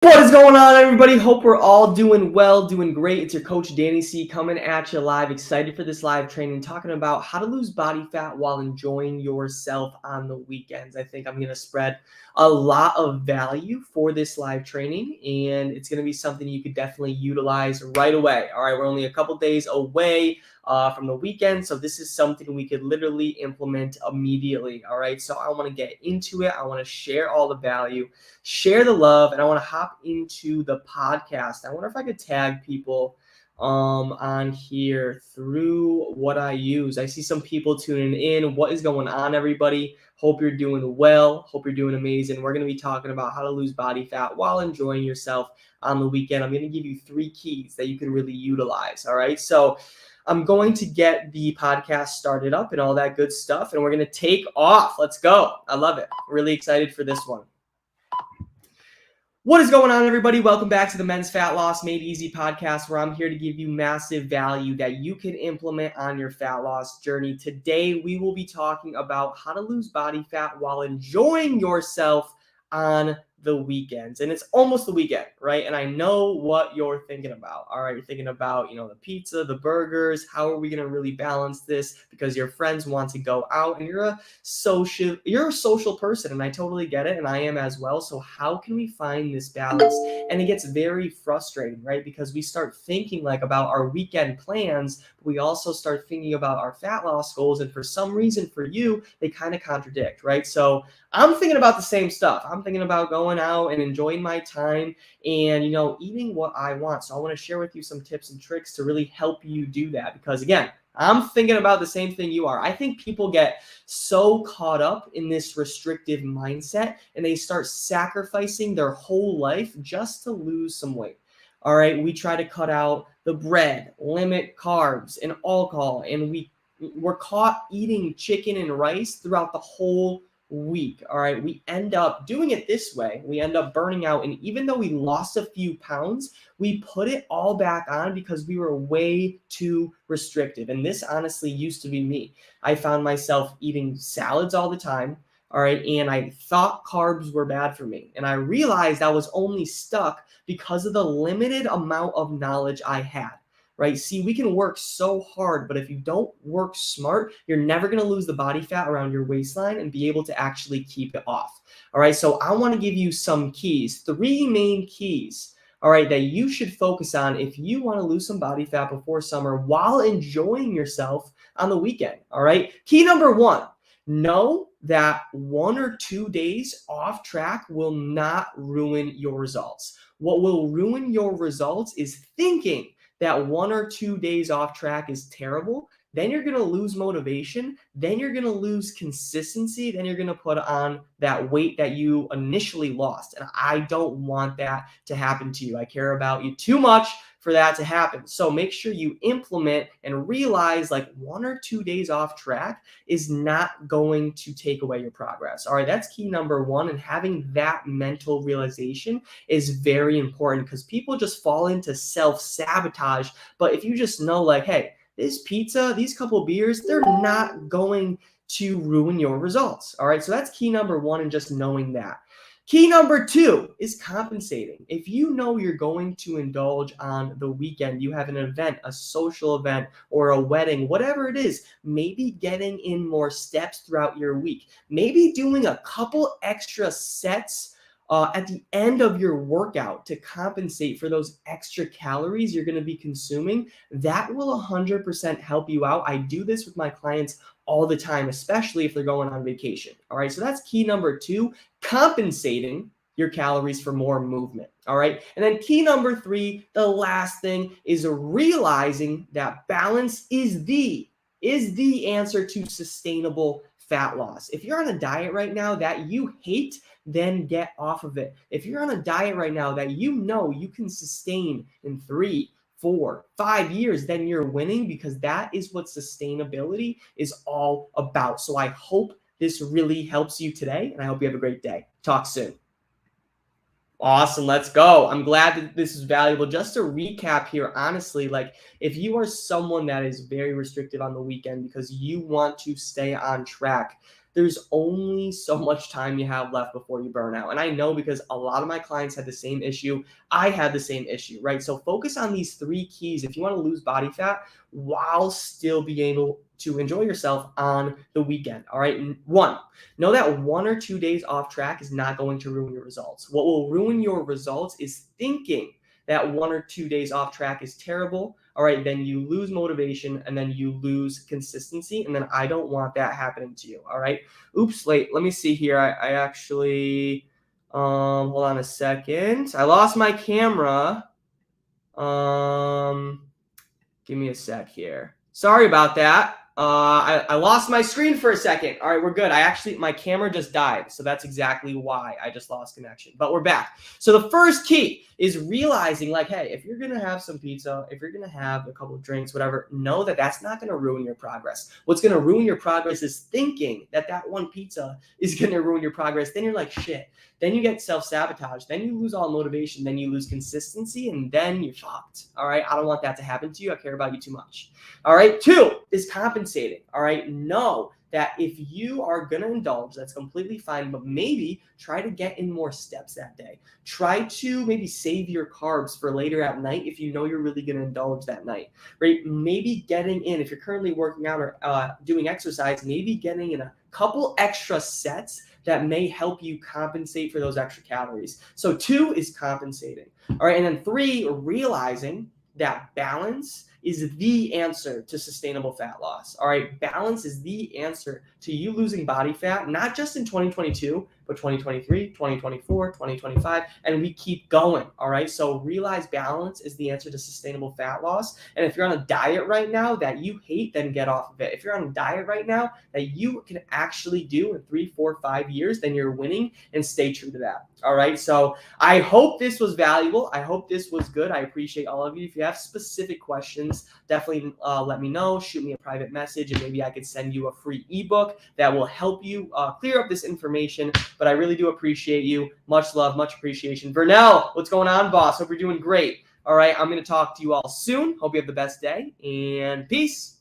What is going on, everybody? Hope we're all doing well, doing great. It's your coach, Danny C, coming at you live. Excited for this live training, talking about how to lose body fat while enjoying yourself on the weekends. I think I'm going to spread a lot of value for this live training, and it's going to be something you could definitely utilize right away. All right, we're only a couple days away from the weekend, so this is something we could literally implement immediately. All right, so I want to get into it. I want to share all the value, share the love, and I want to hop into the podcast. I wonder if I could tag people on here through what I use. I see some people tuning in. What is going on, everybody? Hope you're doing well. Hope you're doing amazing. We're going to be talking about how to lose body fat while enjoying yourself on the weekend. I'm going to give you 3 keys that you can really utilize. All right, so I'm going to get the podcast started up and all that good stuff, and we're going to take off. Let's go. I love it. Really excited for this one. What is going on, everybody? Welcome back to the Men's Fat Loss Made Easy podcast, where I'm here to give you massive value that you can implement on your fat loss journey. Today, we will be talking about how to lose body fat while enjoying yourself on the weekends. And it's almost the weekend, right? And I know what you're thinking about. All right, you're thinking about, the pizza, the burgers. How are we going to really balance this? Because your friends want to go out, and you're a social person, and I totally get it, and I am as well. So how can we find this balance? And it gets very frustrating, right? Because we start thinking about our weekend plans, but we also start thinking about our fat loss goals, and for some reason for you, they kind of contradict, right? So I'm thinking about the same stuff. I'm thinking about going out and enjoying my time and, eating what I want. So I want to share with you some tips and tricks to really help you do that. Because again, I'm thinking about the same thing you are. I think people get so caught up in this restrictive mindset, and they start sacrificing their whole life just to lose some weight. All right, we try to cut out the bread, limit carbs and alcohol, and we're caught eating chicken and rice throughout the whole week. All right, we end up doing it this way. We end up burning out, and even though we lost a few pounds, we put it all back on because we were way too restrictive. And this honestly used to be me. I found myself eating salads all the time. All right, and I thought carbs were bad for me, and I realized I was only stuck because of the limited amount of knowledge I had. Right? See, we can work so hard, but if you don't work smart, you're never going to lose the body fat around your waistline and be able to actually keep it off. All right, so I want to give you some keys, 3 main keys, all right, that you should focus on if you want to lose some body fat before summer while enjoying yourself on the weekend. All right, key number 1, know that 1 or 2 days off track will not ruin your results. What will ruin your results is thinking that 1 or 2 days off track is terrible. Then you're going to lose motivation. Then you're going to lose consistency. Then you're going to put on that weight that you initially lost. And I don't want that to happen to you. I care about you too much for that to happen. So make sure you implement and realize 1 or 2 days off track is not going to take away your progress. All right, that's key number 1. And having that mental realization is very important because people just fall into self-sabotage. But if you just know hey, this pizza, these couple beers, they're not going to ruin your results. All right, so that's key number 1, and just knowing that. Key number 2 is compensating. If you know you're going to indulge on the weekend, you have an event, a social event, or a wedding, whatever it is, maybe getting in more steps throughout your week, maybe doing a couple extra sets at the end of your workout to compensate for those extra calories you're going to be consuming, that will 100% help you out. I do this with my clients all the time, especially if they're going on vacation. All right, so that's key number 2, compensating your calories for more movement. All right, and then key number 3, the last thing, is realizing that balance is the answer to sustainable fat loss. If you're on a diet right now that you hate, then get off of it. If you're on a diet right now that you can sustain in 3, 4, 5 years, then you're winning, because that is what sustainability is all about. So I hope this really helps you today, and I hope you have a great day. Talk soon. Awesome. Let's go. I'm glad that this is valuable. Just to recap here, honestly, if you are someone that is very restrictive on the weekend because you want to stay on track, there's only so much time you have left before you burn out. And I know because a lot of my clients had the same issue. I had the same issue, right? So focus on these 3 keys if you want to lose body fat while still being able to enjoy yourself on the weekend. All right. 1, know that 1 or 2 days off track is not going to ruin your results. What will ruin your results is thinking that 1 or 2 days off track is terrible. All right, then you lose motivation and then you lose consistency. And then I don't want that happening to you. All right. Oops, let me see here. I actually, hold on a second. I lost my camera. Give me a sec here. Sorry about that. I lost my screen for a second. All right, we're good. My camera just died. So that's exactly why I just lost connection. But we're back. So the first key is realizing like, hey, if you're going to have some pizza, if you're going to have a couple of drinks, whatever, know that that's not going to ruin your progress. What's going to ruin your progress is thinking that that one pizza is going to ruin your progress. Then you're like, shit. Then you get self-sabotage. Then you lose all motivation. Then you lose consistency. And then you're fucked. All right. I don't want that to happen to you. I care about you too much. All right. 2 is compensating. All right. Know that if you are going to indulge, that's completely fine, but maybe try to get in more steps that day. Try to maybe save your carbs for later at night if you know you're really going to indulge that night, right? Maybe getting in, if you're currently working out or doing exercise, maybe getting in a couple extra sets that may help you compensate for those extra calories. So 2 is compensating. All right. And then 3, realizing that balance is the answer to sustainable fat loss. All right. Balance is the answer to you losing body fat, not just in 2022, but 2023, 2024, 2025, and we keep going. All right. So realize balance is the answer to sustainable fat loss. And if you're on a diet right now that you hate, then get off of it. If you're on a diet right now that you can actually do in 3, 4, 5 years, then you're winning, and stay true to that. All right. So I hope this was valuable. I hope this was good. I appreciate all of you. If you have specific questions, definitely let me know. Shoot me a private message, and maybe I could send you a free ebook that will help you clear up this information. But I really do appreciate you. Much love, much appreciation. Vernell, what's going on, boss? Hope you're doing great. All right. I'm going to talk to you all soon. Hope you have the best day, and peace.